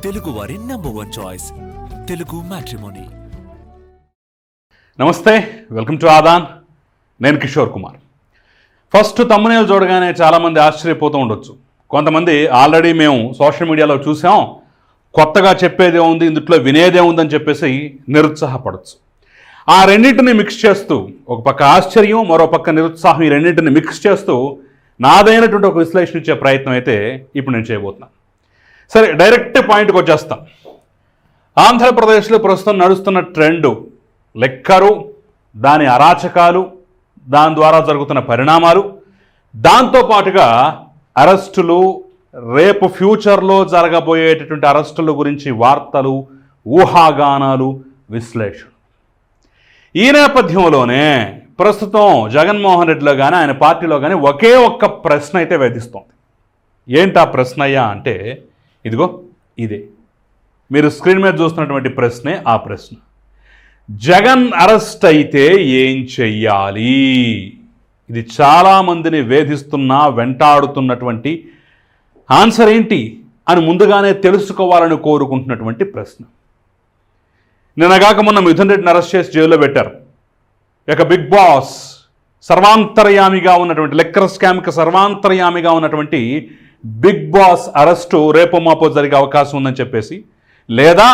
తెలుగు వారి number 1 choice Telugu matrimony. నమస్తే, welcome to Aadan. నేను కిషోర్ కుమార్. ఫస్ట్ తమ్మునేలు చూడగానే చాలామంది ఆశ్చర్యపోతూ ఉండొచ్చు. కొంతమంది ఆల్రెడీ మేము సోషల్ మీడియాలో చూసాం, కొత్తగా చెప్పేదే ఉంది, ఇందులో వినేదే ఉందని చెప్పేసి నిరుత్సాహపడచ్చు. ఆ రెండింటిని మిక్స్ చేస్తూ, ఒక పక్క ఆశ్చర్యం, మరో పక్క నిరుత్సాహం, ఈ రెండింటిని మిక్స్ చేస్తూ నాదైనటువంటి ఒక విశ్లేషణ ఇచ్చే ప్రయత్నం అయితే ఇప్పుడు నేను చేయబోతున్నాను. సరే, డైరెక్ట్ పాయింట్కి వచ్చేస్తాం. ఆంధ్రప్రదేశ్లో ప్రస్తుతం నడుస్తున్న ట్రెండు లెక్కరు, దాని అరాచకాలు, దాని ద్వారా జరుగుతున్న పరిణామాలు, దాంతోపాటుగా అరెస్టులు, రేపు ఫ్యూచర్లో జరగబోయేటటువంటి అరెస్టుల గురించి వార్తలు, ఊహాగానాలు, విశ్లేషణ. ఈ నేపథ్యంలోనే ప్రస్తుతం జగన్మోహన్ రెడ్డిలో కానీ ఆయన పార్టీలో కానీ ఒకే ఒక్క ప్రశ్న అయితే వేధిస్తోంది. ఏంటా ప్రశ్న అయ్యా అంటే, ఇదిగో ఇదే మీరు స్క్రీన్ మీద చూస్తున్నటువంటి ప్రశ్నే ఆ ప్రశ్న. జగన్ అరెస్ట్ అయితే ఏం చెయ్యాలి? ఇది చాలామందిని వేధిస్తున్న, వెంటాడుతున్నటువంటి ఆన్సర్ ఏంటి అని ముందుగానే తెలుసుకోవాలని కోరుకుంటున్నటువంటి ప్రశ్న. నిన్నగాక మొన్న మిథున్ రెడ్డిని అరెస్ట్ చేసి జైల్లో పెట్టారు. ఇక బిగ్ బాస్ సర్వాంతర్యామిగా ఉన్నటువంటి, లెక్కర్ స్కామ్కి సర్వాంతర్యామిగా ఉన్నటువంటి బిగ్ బాస్ అరెస్టు రేపు మాపో జరిగే అవకాశం ఉందని చెప్పేసి, లేదా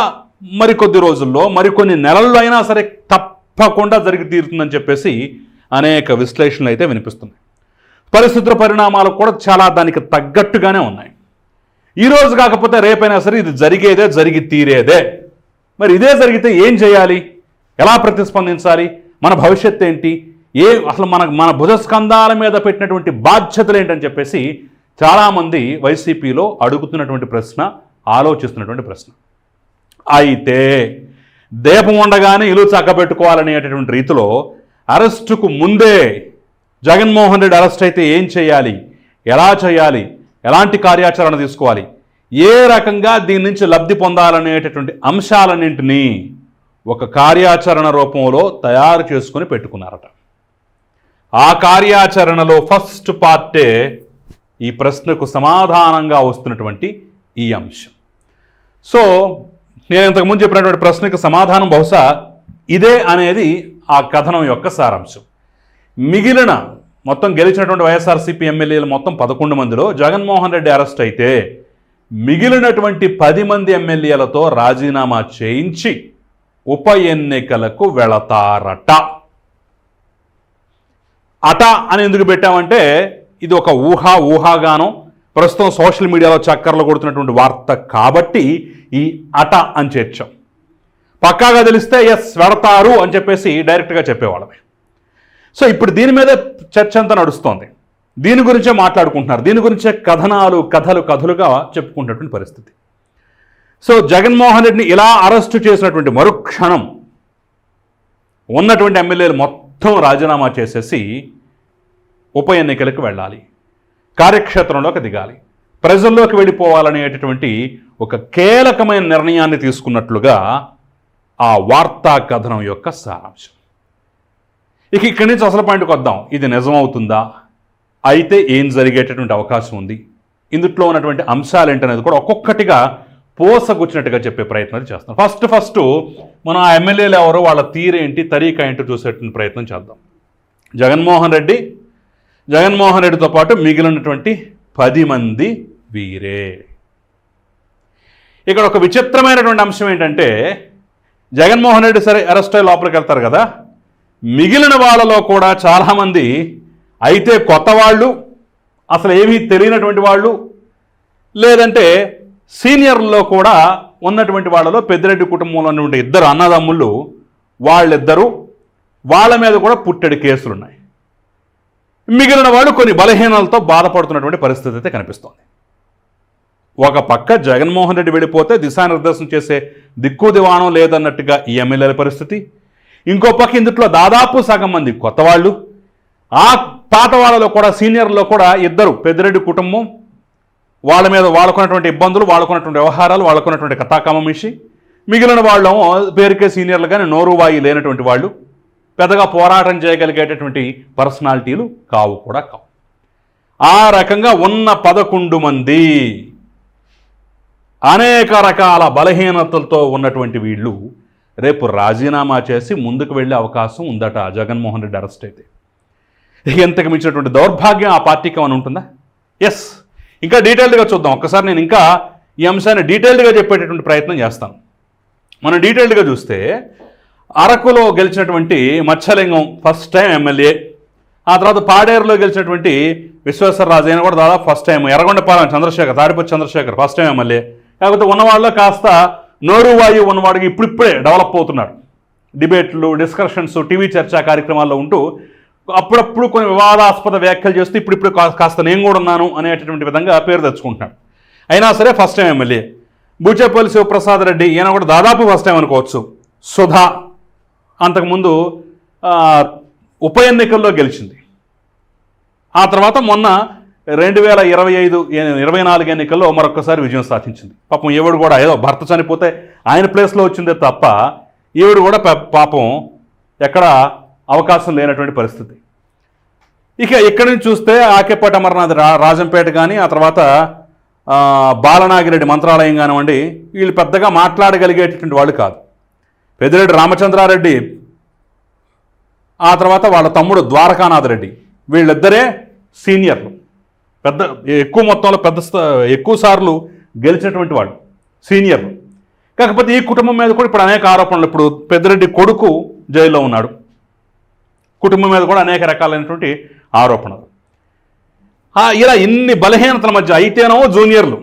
మరికొద్ది రోజుల్లో, మరికొన్ని నెలల్లో అయినా సరే తప్పకుండా జరిగి తీరుతుందని చెప్పేసి అనేక విశ్లేషణలు అయితే వినిపిస్తున్నాయి. పరిస్థితుల పరిణామాలు కూడా చాలా దానికి తగ్గట్టుగానే ఉన్నాయి. ఈరోజు కాకపోతే రేపైనా సరే ఇది జరిగేదే, జరిగి తీరేదే. మరి ఇదే జరిగితే ఏం చేయాలి? ఎలా ప్రతిస్పందించాలి? మన భవిష్యత్తు ఏంటి? అసలు మన భుజస్కంధాల మీద పెట్టినటువంటి బాధ్యతలు ఏంటని చెప్పేసి చాలామంది వైసీపీలో అడుగుతున్నటువంటి ప్రశ్న, ఆలోచిస్తున్నటువంటి ప్రశ్న. అయితే దీపం ఉండగానే ఇల్లు చక్కబెట్టుకోవాలనేటటువంటి రీతిలో అరెస్టుకు ముందే జగన్మోహన్ రెడ్డి అరెస్ట్ అయితే ఏం చేయాలి, ఎలా చేయాలి, ఎలాంటి కార్యాచరణ తీసుకోవాలి, ఏ రకంగా దీని నుంచి లబ్ధి పొందాలనేటటువంటి అంశాలన్నింటినీ ఒక కార్యాచరణ రూపంలో తయారు చేసుకొని పెట్టుకున్నారట. ఆ కార్యాచరణలో ఫస్ట్ పార్టే ఈ ప్రశ్నకు సమాధానంగా వస్తున్నటువంటి ఈ అంశం. సో నేను ఇంతకుముందు చెప్పినటువంటి ప్రశ్నకు సమాధానం బహుశా ఇదే అనేది ఆ కథనం యొక్క సారాంశం. మిగిలిన మొత్తం గెలిచినటువంటి వైఎస్ఆర్సీపీ ఎమ్మెల్యేలు మొత్తం 11 మందిలో జగన్మోహన్ రెడ్డి అరెస్ట్ అయితే మిగిలినటువంటి 10 మంది ఎమ్మెల్యేలతో రాజీనామా చేయించి ఉప ఎన్నికలకు వెళతారట. అట అని ఎందుకు పెట్టామంటే, ఇది ఒక ఊహాగానం, ప్రస్తుతం సోషల్ మీడియాలో చక్కర్లు కొడుతున్నటువంటి వార్త కాబట్టి ఈ అట అని చేర్చాం. పక్కాగా తెలిస్తే ఎస్ వెళతారు అని చెప్పేసి డైరెక్ట్గా చెప్పేవాళ్ళమే. సో ఇప్పుడు దీని మీద చర్చ అంతా నడుస్తోంది, దీని గురించే మాట్లాడుకుంటున్నారు, దీని గురించే కథలుగా చెప్పుకుంటున్నటువంటి పరిస్థితి. సో జగన్మోహన్ రెడ్డిని ఇలా అరెస్టు చేసినటువంటి మరుక్షణం ఉన్నటువంటి ఎమ్మెల్యేలు మొత్తం రాజీనామా చేసేసి ఉప ఎన్నికలకు వెళ్ళాలి, కార్యక్షేత్రంలోకి దిగాలి, ప్రజల్లోకి వెళ్ళిపోవాలనేటటువంటి ఒక కీలకమైన నిర్ణయాన్ని తీసుకున్నట్లుగా ఆ వార్తా కథనం యొక్క సారాంశం. ఇక్కడి నుంచి అసలు పాయింట్కి వద్దాం. ఇది నిజమవుతుందా? అయితే ఏం జరిగేటటువంటి అవకాశం ఉంది? ఇందులో ఉన్నటువంటి అంశాలు ఏంటనేది కూడా ఒక్కొక్కటిగా పోసగుచ్చినట్టుగా చెప్పే ప్రయత్నం చేస్తాం. ఫస్ట్ మనం ఆ ఎమ్మెల్యేలు ఎవరో, వాళ్ళ తీరేంటి, తరీకా ఏంటో చూసేటువంటి ప్రయత్నం చేద్దాం. జగన్మోహన్ రెడ్డితో పాటు మిగిలినటువంటి 10 మంది వీరే. ఇక్కడ ఒక విచిత్రమైనటువంటి అంశం ఏంటంటే, జగన్మోహన్ రెడ్డి సరే అరెస్ట్ అయ్యి లోపలికి వెళ్తారు కదా, మిగిలిన వాళ్ళలో కూడా చాలామంది అయితే కొత్త వాళ్ళు, అసలు ఏమీ తెలియనటువంటి వాళ్ళు, లేదంటే సీనియర్లో కూడా ఉన్నటువంటి వాళ్ళలో పెద్దిరెడ్డి కుటుంబంలో ఉన్నటువంటి 2 అన్నదమ్ముళ్ళు, వాళ్ళ మీద కూడా పుట్టెడు కేసులున్నాయి. మిగిలిన వాళ్ళు కొన్ని బలహీనలతో బాధపడుతున్నటువంటి పరిస్థితి అయితే కనిపిస్తోంది. ఒక పక్క జగన్మోహన్ రెడ్డి వెళ్ళిపోతే దిశానిర్దేశం చేసే దిక్కు దివాణం లేదన్నట్టుగా ఈ ఎమ్మెల్యేల పరిస్థితి. ఇంకో పక్క ఇందులో దాదాపు సగం మంది కొత్త వాళ్ళు, ఆ పాత వాళ్ళలో కూడా సీనియర్లో కూడా 2 పెద్దిరెడ్డి కుటుంబం, వాళ్ళ మీద వాళ్ళకున్నటువంటి ఇబ్బందులు, వాళ్ళకున్నటువంటి వ్యవహారాలు, వాళ్ళకున్నటువంటి కథాకమమిషి. మిగిలిన వాళ్ళు పేరుకే సీనియర్లు కానీ నోరువాయి లేనటువంటి వాళ్ళు, పెద్దగా పోరాటం చేయగలిగేటటువంటి పర్సనాలిటీలు కావు. ఆ రకంగా ఉన్న 11 మంది అనేక రకాల బలహీనతలతో ఉన్నటువంటి వీళ్ళు రేపు రాజీనామా చేసి ముందుకు వెళ్ళే అవకాశం ఉందట జగన్మోహన్ రెడ్డి అరెస్ట్ అయితే. ఇంతకు మించినటువంటి దౌర్భాగ్యం ఆ పార్టీకి ఏమైనా ఉంటుందా? ఎస్, ఇంకా డీటెయిల్డ్గా చూద్దాం. ఒక్కసారి నేను ఇంకా ఈ అంశాన్ని డీటెయిల్డ్గా చెప్పేటటువంటి ప్రయత్నం చేస్తాను. మనం డీటెయిల్డ్గా చూస్తే అరకులో గెలిచినటువంటి మత్స్యలింగం ఫస్ట్ టైం ఎమ్మెల్యే, ఆ తర్వాత పాడేరులో గెలిచినటువంటి విశ్వేశ్వరరాజు అయినా కూడా దాదాపు first time, Yerragondapalem Chandrasekhar, Tadipatri Chandrasekhar first time MLA. కాకపోతే ఉన్నవాళ్ళలో కాస్త నోరు వాయు ఉన్నవాడికి ఇప్పుడిప్పుడే డెవలప్ అవుతున్నాడు. డిబేట్లు, డిస్కషన్స్, టీవీ చర్చా కార్యక్రమాల్లో ఉంటూ అప్పుడప్పుడు కొన్ని వివాదాస్పద వ్యాఖ్యలు చేస్తూ ఇప్పుడు కాస్త నేను కూడా ఉన్నాను అనేటటువంటి విధంగా పేరు తెచ్చుకుంటున్నాడు. అయినా సరే first time MLA. Buchepalli Sivaprasad Reddy ఈయన కూడా దాదాపు ఫస్ట్ టైం అనుకోవచ్చు. సుధా అంతకుముందు ఉప ఎన్నికల్లో గెలిచింది. ఆ తర్వాత మొన్న 2024 ఎన్నికల్లో మరొకసారి విజయం సాధించింది. పాపం ఈవిడ కూడా ఏదో భర్త చనిపోతే ఆయన ప్లేస్లో వచ్చిందే తప్ప ఈవిడ కూడా పాపం ఎక్కడ అవకాశం లేనటువంటి పరిస్థితి. ఇక ఇక్కడి నుంచి చూస్తే ఆకేపాటి అమర్నాథ్ రాజంపేట కానీ, ఆ తర్వాత బాలనాగిరెడ్డి మంత్రాలయం కానివ్వండి, వీళ్ళు పెద్దగా మాట్లాడగలిగేటటువంటి వాళ్ళు కాదు. పెద్దిరెడ్డి రామచంద్రారెడ్డి, ఆ తర్వాత వాళ్ళ తమ్ముడు ద్వారకానాథ్ రెడ్డి, వీళ్ళిద్దరే సీనియర్లు, ఎక్కువ మొత్తంలో ఎక్కువ సార్లు గెలిచినటువంటి వాళ్ళు సీనియర్లు. కాకపోతే ఈ కుటుంబం మీద కూడా ఇప్పుడు అనేక ఆరోపణలు. ఇప్పుడు పెద్దిరెడ్డి కొడుకు జైల్లో ఉన్నాడు. కుటుంబం మీద కూడా అనేక రకాలైనటువంటి ఆరోపణలు. ఇలా ఇన్ని బలహీనతల మధ్య అయితేనో జూనియర్లు,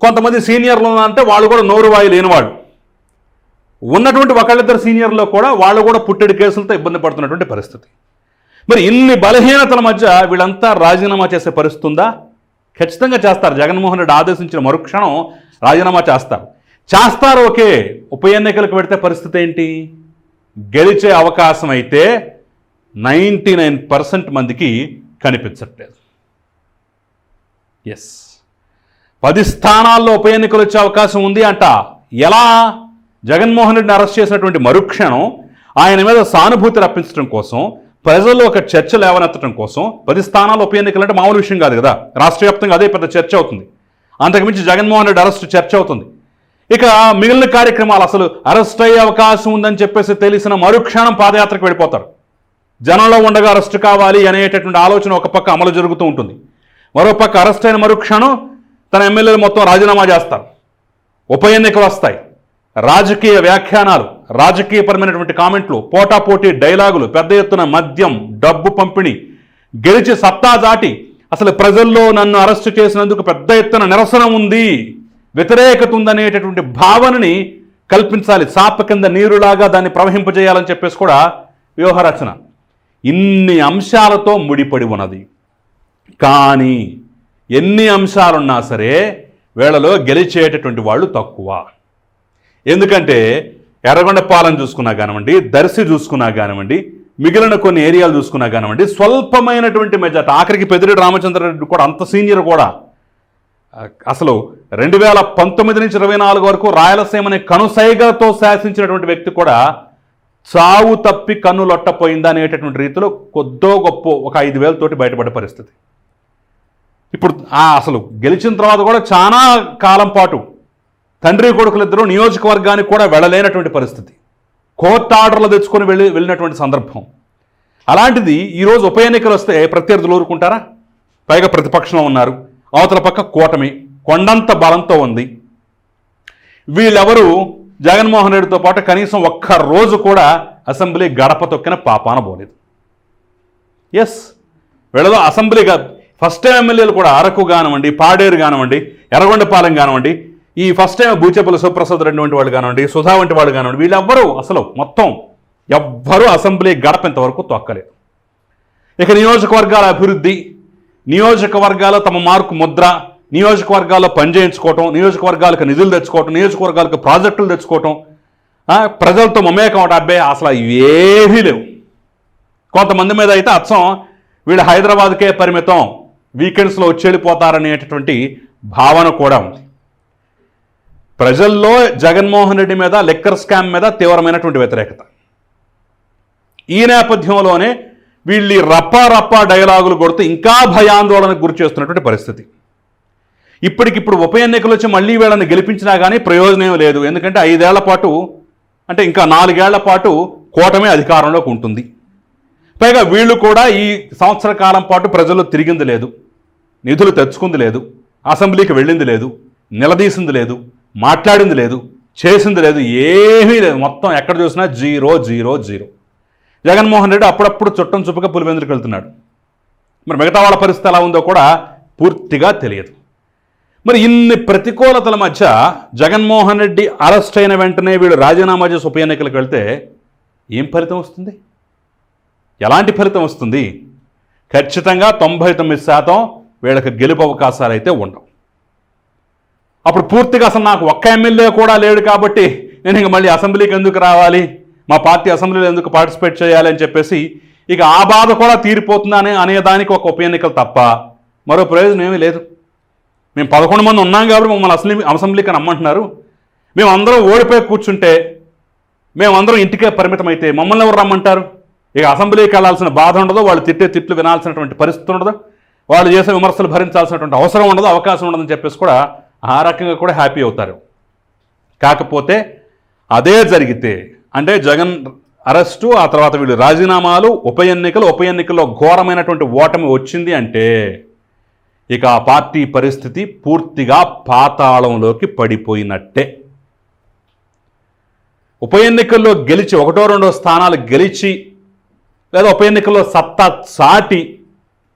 కొంతమంది సీనియర్లు అంటే వాళ్ళు కూడా నోరు వాయి లేనివాళ్ళు, ఉన్నటువంటి ఒకళ్ళిద్దరు సీనియర్లో కూడా వాళ్ళు కూడా పుట్టెడి కేసులతో ఇబ్బంది పడుతున్నటువంటి పరిస్థితి. మరి ఇన్ని బలహీనతల మధ్య వీళ్ళంతా రాజీనామా చేసే పరిస్థితి ఉందా? ఖచ్చితంగా చేస్తారు. జగన్మోహన్ రెడ్డి ఆదేశించిన మరుక్షణం రాజీనామా చేస్తారు. ఓకే, ఉప ఎన్నికలకు పెడితే పరిస్థితి ఏంటి? గెలిచే అవకాశం అయితే 99% మందికి కనిపించట్లేదు. ఎస్, 10 స్థానాల్లో ఉప ఎన్నికలు వచ్చే అవకాశం ఉంది అంట. ఎలా? జగన్మోహన్ రెడ్డిని అరెస్ట్ చేసినటువంటి మరుక్షణం ఆయన మీద సానుభూతి రప్పించడం కోసం, ప్రజల్లో ఒక చర్చ లేవనెత్తడం కోసం 10 స్థానాలు ఉప ఎన్నికలు అంటే మామూలు విషయం కాదు కదా. రాష్ట్ర వ్యాప్తంగా అదే పెద్ద చర్చ అవుతుంది. అంతకుమించి జగన్మోహన్ రెడ్డి అరెస్ట్ చర్చ అవుతుంది. ఇక మిగిలిన కార్యక్రమాలు అసలు అరెస్ట్ అయ్యే అవకాశం ఉందని చెప్పేసి తెలిసిన మరుక్షణం పాదయాత్రకు వెళ్ళిపోతారు. జనంలో ఉండగా అరెస్ట్ కావాలి అనేటటువంటి ఆలోచన ఒక పక్క అమలు జరుగుతూ ఉంటుంది. మరోపక్క అరెస్ట్ అయిన మరుక్షణం తన ఎమ్మెల్యేలు మొత్తం రాజీనామా చేస్తారు. ఉప ఎన్నికలు వస్తాయి. రాజకీయ వ్యాఖ్యానాలు, రాజకీయపరమైనటువంటి కామెంట్లు, పోటాపోటీ డైలాగులు, పెద్ద ఎత్తున మద్యం, డబ్బు పంపిణీ, గెలిచి సత్తా దాటి అసలు ప్రజల్లో నన్ను అరెస్ట్ చేసినందుకు పెద్ద ఎత్తున నిరసన ఉంది, వ్యతిరేకత ఉందనేటటువంటి భావనని కల్పించాలి. చాప కింద నీరులాగా దాన్ని ప్రవహింపజేయాలని చెప్పేసి కూడా వ్యూహరచన. ఇన్ని అంశాలతో ముడిపడి ఉన్నది. కానీ ఎన్ని అంశాలున్నా సరే వీళ్ళలో గెలిచేటటువంటి వాళ్ళు తక్కువ. ఎందుకంటే ఎర్రగొండపాలెం చూసుకున్నా కానివ్వండి, దర్శి చూసుకున్నా కానివ్వండి, మిగిలిన కొన్ని ఏరియాలు చూసుకున్నా కానివ్వండి, స్వల్పమైనటువంటి మెజార్టీ. ఆఖరికి పెద్దిరెడ్డి రామచంద్రారెడ్డి కూడా అంత సీనియర్ కూడా అసలు 2019 నుంచి 24 వరకు రాయలసీమని కనుసైగతో శాసించినటువంటి వ్యక్తి కూడా చావు తప్పి కన్ను లొట్టపోయిందా అనేటటువంటి రీతిలో కొద్దో గొప్ప ఒక 5,000 తోటి బయటపడే పరిస్థితి. ఇప్పుడు అసలు గెలిచిన తర్వాత కూడా చాలా కాలం పాటు తండ్రి కొడుకులిద్దరూ నియోజకవర్గానికి కూడా వెళ్ళలేనటువంటి పరిస్థితి. కోర్టు ఆర్డర్లు తెచ్చుకొని వెళ్ళినటువంటి సందర్భం. అలాంటిది ఈరోజు ఉప ఎన్నికలు వస్తే ప్రత్యర్థులు ఊరుకుంటారా? పైగా ప్రతిపక్షంలో ఉన్నారు. అవతల పక్క కూటమి కొండంత బలంతో ఉంది. వీళ్ళెవరూ జగన్మోహన్ రెడ్డితో పాటు కనీసం ఒక్క రోజు కూడా అసెంబ్లీ గడప తొక్కిన పాపాన పోలేదు. ఎస్, వీళ్ళలో అసెంబ్లీ ఫస్ట్ టైం ఎమ్మెల్యేలు కూడా అరకు కానివ్వండి, పాడేరు కానివ్వండి, ఎర్రగొండపాలెం కానివ్వండి, ఈ ఫస్ట్ టైం బూచేపల్లి శివప్రసాద్ రెడ్డి వంటి వాళ్ళు కానివ్వండి, సుధా వంటి వాళ్ళు కానివ్వండి, వీళ్ళెవ్వరూ అసలు మొత్తం ఎవ్వరూ అసెంబ్లీ గడప ఇంతవరకు తొక్కలేదు. ఇక నియోజకవర్గాల అభివృద్ధి, నియోజకవర్గాల తమ మార్కు ముద్ర, నియోజకవర్గాల్లో పనిచేయించుకోవటం, నియోజకవర్గాలకు నిధులు తెచ్చుకోవటం, నియోజకవర్గాలకు ప్రాజెక్టులు తెచ్చుకోవటం, ప్రజలతో మమేకం అవడం, అబ్బాయి అసలు ఏవీ లేవు. కొంతమంది మీద అయితే అచ్చం వీళ్ళు హైదరాబాద్కే పరిమితం, వీకెండ్స్లో వచ్చి వెళ్ళిపోతారనేటటువంటి భావన కూడా ఉంది. ప్రజల్లో జగన్మోహన్ రెడ్డి మీద, లిక్కర్ స్కామ్ మీద తీవ్రమైనటువంటి వ్యతిరేకత. ఈ నేపథ్యంలోనే వీళ్ళు రప్పా డైలాగులు కొడుతూ ఇంకా భయాందోళనకు గురి చేస్తున్నటువంటి పరిస్థితి. ఇప్పటికిప్పుడు ఉప ఎన్నికలు వచ్చి మళ్ళీ వీళ్ళని గెలిపించినా కానీ ప్రయోజనం లేదు. ఎందుకంటే 5 ఏళ్ల పాటు, అంటే ఇంకా 4 ఏళ్ల పాటు కూటమి అధికారంలోకి ఉంటుంది. పైగా వీళ్ళు కూడా ఈ సంవత్సర కాలం పాటు ప్రజల్లో తిరిగింది లేదు, నిధులు తెచ్చుకుంది లేదు, అసెంబ్లీకి వెళ్ళింది లేదు, నిలదీసింది లేదు, మాట్లాడింది లేదు, చేసింది లేదు, ఏమీ లేదు. మొత్తం ఎక్కడ చూసినా 0 0 0. జగన్మోహన్ రెడ్డి అప్పుడప్పుడు చుట్టం చుప్పగా పులివెందులకు వెళ్తున్నాడు. మరి మిగతా వాళ్ళ పరిస్థితి ఎలా ఉందో కూడా పూర్తిగా తెలియదు. మరి ఇన్ని ప్రతికూలతల మధ్య జగన్మోహన్ రెడ్డి అరెస్ట్ అయిన వెంటనే వీళ్ళు రాజీనామా చేసి ఉప ఎన్నికలకు వెళ్తే ఏం ఫలితం వస్తుంది? ఎలాంటి ఫలితం వస్తుంది? ఖచ్చితంగా 99% వీళ్ళకి గెలుపు అవకాశాలు అయితే ఉండవు. అప్పుడు పూర్తిగా అసలు నాకు ఒక్క ఎమ్మెల్యే కూడా లేడు కాబట్టి నేను ఇంక మళ్ళీ అసెంబ్లీకి ఎందుకు రావాలి, మా పార్టీ అసెంబ్లీలో ఎందుకు పార్టిసిపేట్ చేయాలి అని చెప్పేసి ఇక ఆ బాధ కూడా తీరిపోతుందని అనేదానికి ఒక ఉప ఎన్నికలు తప్ప మరో ప్రయోజనం ఏమీ లేదు. మేము 11 మంది ఉన్నాం కాబట్టి మమ్మల్ని అసెంబ్లీకి రమ్మంటున్నారు. మేము అందరం ఓడిపోయి కూర్చుంటే, మేమందరం ఇంటికే పరిమితం అయితే మమ్మల్ని ఎవరు రమ్మంటారు? ఇక అసెంబ్లీకి వెళ్ళాల్సిన బాధ ఉండదు, వాళ్ళు తిట్టే తిట్లు వినాల్సినటువంటి పరిస్థితి ఉండదు, వాళ్ళు చేసే విమర్శలు భరించాల్సినటువంటి అవసరం ఉండదు, అవకాశం ఉండదని చెప్పేసి కూడా ఆ రకంగా కూడా హ్యాపీ అవుతారు. కాకపోతే అదే జరిగితే, అంటే జగన్ అరెస్టు, ఆ తర్వాత వీళ్ళు రాజీనామాలు, ఉప ఎన్నికల్లో ఘోరమైనటువంటి ఓటమి వచ్చింది అంటే ఇక ఆ పార్టీ పరిస్థితి పూర్తిగా పాతాళంలోకి పడిపోయినట్టే. ఉప ఎన్నికల్లో గెలిచి 1, 2 స్థానాలు గెలిచి లేదా ఉప ఎన్నికల్లో సత్తా చాటి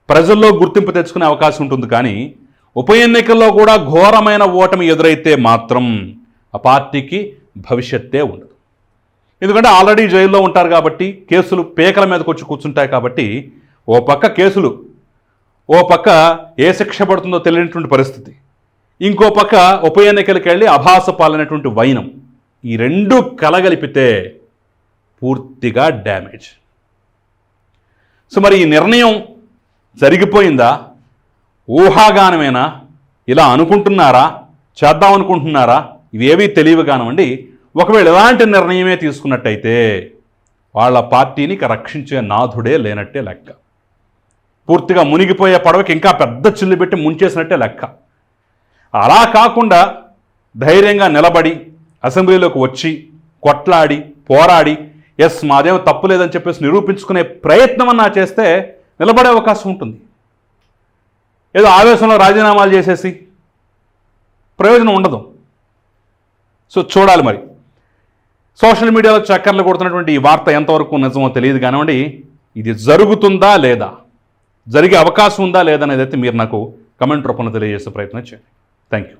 ప్రజల్లో గుర్తింపు తెచ్చుకునే అవకాశం ఉంటుంది. కానీ ఉప ఎన్నికల్లో కూడా ఘోరమైన ఓటమి ఎదురైతే మాత్రం ఆ పార్టీకి భవిష్యత్తే ఉండదు. ఎందుకంటే ఆల్రెడీ జైల్లో ఉంటారు కాబట్టి, కేసులు పేకల మీదకి వచ్చి కూర్చుంటాయి కాబట్టి, ఓ పక్క కేసులు, ఓ పక్క ఏ శిక్ష పడుతుందో తెలియనటువంటి పరిస్థితి, ఇంకో పక్క ఉప ఎన్నికలకు వెళ్ళి అభాస పాలైనటువంటి వైనం, ఈ రెండు కలగలిపితే పూర్తిగా డ్యామేజ్. సో మరి ఈ నిర్ణయం జరిగిపోయిందా, ఊహాగానమేనా, ఇలా అనుకుంటున్నారా, చేద్దాం అనుకుంటున్నారా, ఇవేవీ తెలియవు కానివ్వండి. ఒకవేళ ఎలాంటి నిర్ణయమే తీసుకున్నట్టయితే వాళ్ళ పార్టీని రక్షించే నాథుడే లేనట్టే లెక్క. పూర్తిగా మునిగిపోయే పడవకి ఇంకా పెద్ద చిల్లు పెట్టి ముంచేసినట్టే లెక్క. అలా కాకుండా ధైర్యంగా నిలబడి అసెంబ్లీలోకి వచ్చి కొట్లాడి పోరాడి ఎస్ మాదేమో తప్పు లేదని చెప్పేసి నిరూపించుకునే ప్రయత్నం అన్నా చేస్తే నిలబడే అవకాశం ఉంటుంది. ఏదో ఆవేశంలో రాజీనామాలు చేసేసి ప్రయోజనం ఉండదు. సో చూడాలి మరి. సోషల్ మీడియాలో చక్కర్లు కొడుతున్నటువంటి ఈ వార్త ఎంతవరకు నిజమో తెలియదు కానివ్వండి, ఇది జరుగుతుందా లేదా, జరిగే అవకాశం ఉందా లేదా అనేది అయితే మీరు నాకు కమెంట్ రూపంలో తెలియజేసే ప్రయత్నం చేయండి. Thank you.